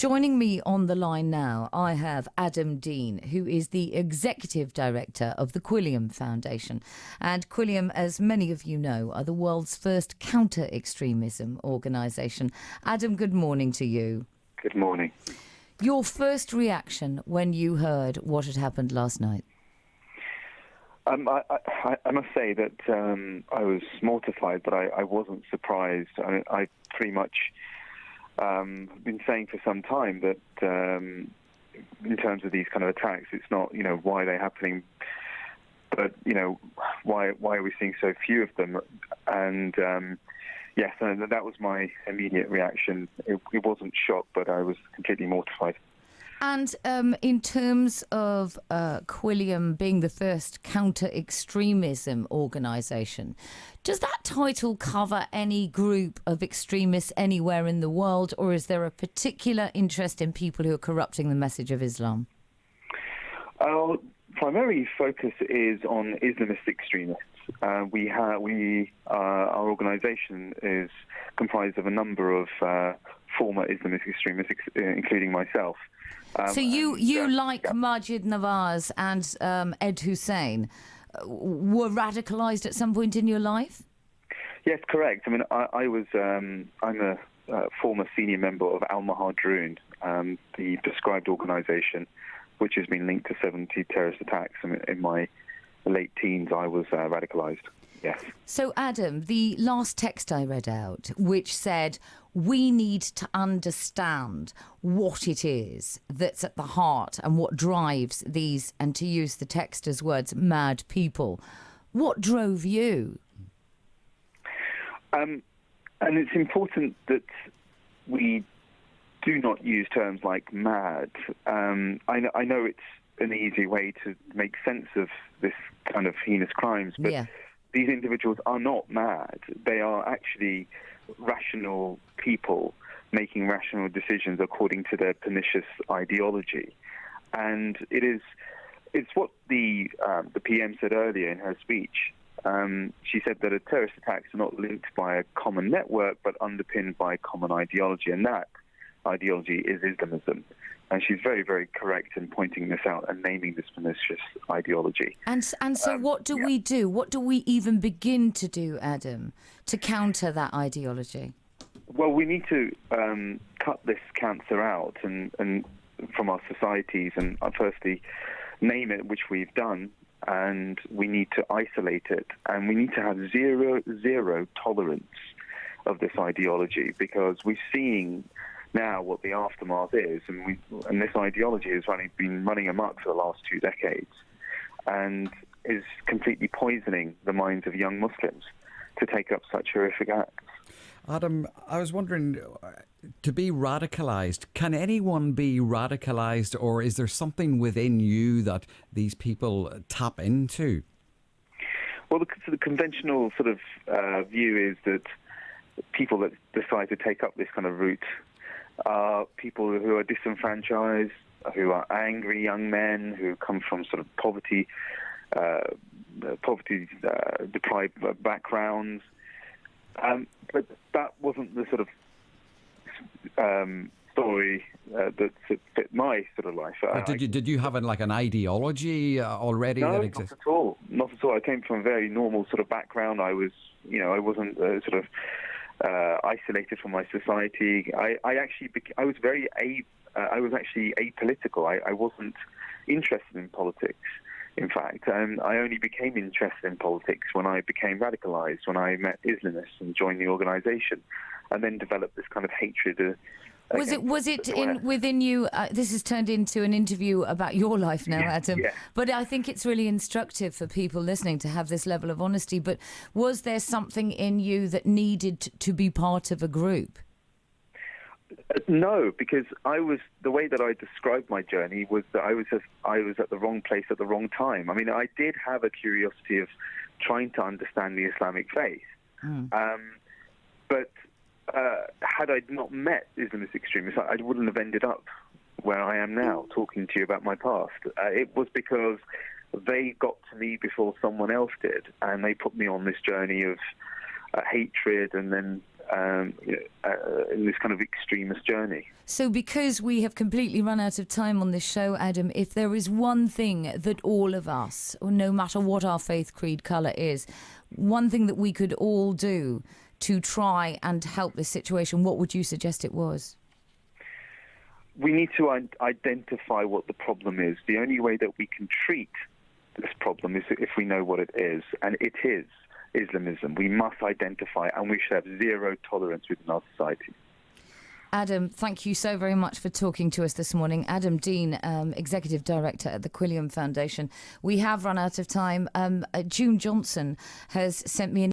Joining me on the line now, I have Adam Deen, who is the Executive Director of the Quilliam Foundation. And Quilliam, as many of you know, are the world's first counter-extremism organisation. Adam, good morning to you. Good morning. Your first reaction when you heard what had happened last night? I must say that I was mortified, but I wasn't surprised. I pretty much been saying for some time that in terms of these kind of attacks, it's not, why they're happening, but, why are we seeing so few of them? And yes, that was my immediate reaction. It wasn't shock, but I was completely mortified. And in terms of Quilliam being the first counter-extremism organisation, does that title cover any group of extremists anywhere in the world, or is there a particular interest in people who are corrupting the message of Islam? Our primary focus is on Islamist extremists. Our organisation is comprised of a number of former Islamist extremists, including myself. So you like Majid Nawaz and Ed Hussein, were radicalised at some point in your life? Yes, correct. I mean, I'm a former senior member of Al-Muhajiroun, the prescribed organisation, which has been linked to 70 terrorist attacks. In my late teens, I was radicalised. Yes. So, Adam, the last text I read out, which said, we need to understand what it is that's at the heart and what drives these, and to use the text as words, mad people. What drove you? And it's important that we do not use terms like mad. I know it's an easy way to make sense of this kind of heinous crimes, but these individuals are not mad. They are actually rational people making rational decisions according to their pernicious ideology. And it's what the PM said earlier in her speech. She said that terrorist attacks are not linked by a common network, but underpinned by a common ideology, and that ideology is Islamism. And she's very, very correct in pointing this out and naming this pernicious ideology. And so what do we do? What do we even begin to do, Adam, to counter that ideology? Well, we need to cut this cancer out and from our societies and firstly name it, which we've done, and we need to isolate it, and we need to have zero tolerance of this ideology, because we're seeing now what the aftermath is, and this ideology has been running amok for the last 2 decades and is completely poisoning the minds of young Muslims to take up such horrific acts. Adam, I was wondering, to be radicalised, can anyone be radicalised, or is there something within you that these people tap into? Well, the conventional sort of view is that people that decide to take up this kind of route are people who are disenfranchised, who are angry young men, who come from sort of poverty deprived backgrounds. But that wasn't the sort of story that fit my sort of life. Did you have an ideology already? No, that exists? Not at all. Not at all. I came from a very normal sort of background. I wasn't sort of isolated from my society. I was actually apolitical. I wasn't interested in politics. In fact, I only became interested in politics when I became radicalised, when I met Islamists and joined the organisation, and then developed this kind of hatred. Was it within you? This has turned into an interview about your life now, Adam. Yeah. But I think it's really instructive for people listening to have this level of honesty. But was there something in you that needed to be part of a group? No, because the way that I described my journey was that I was at the wrong place at the wrong time. I mean, I did have a curiosity of trying to understand the Islamic faith, but had I not met Islamist extremists, I wouldn't have ended up where I am now, talking to you about my past. It was because they got to me before someone else did, and they put me on this journey of hatred and then in this kind of extremist journey. So because we have completely run out of time on this show, Adam, if there is one thing that all of us, no matter what our faith, creed, colour is, one thing that we could all do to try and help this situation, what would you suggest it was? We need to identify what the problem is. The only way that we can treat this problem is if we know what it is, and it is Islamism. We must identify, and we should have zero tolerance within our society. Adam, thank you so very much for talking to us this morning. Adam Deen, Executive Director at the Quilliam Foundation. We have run out of time. June Johnson has sent me an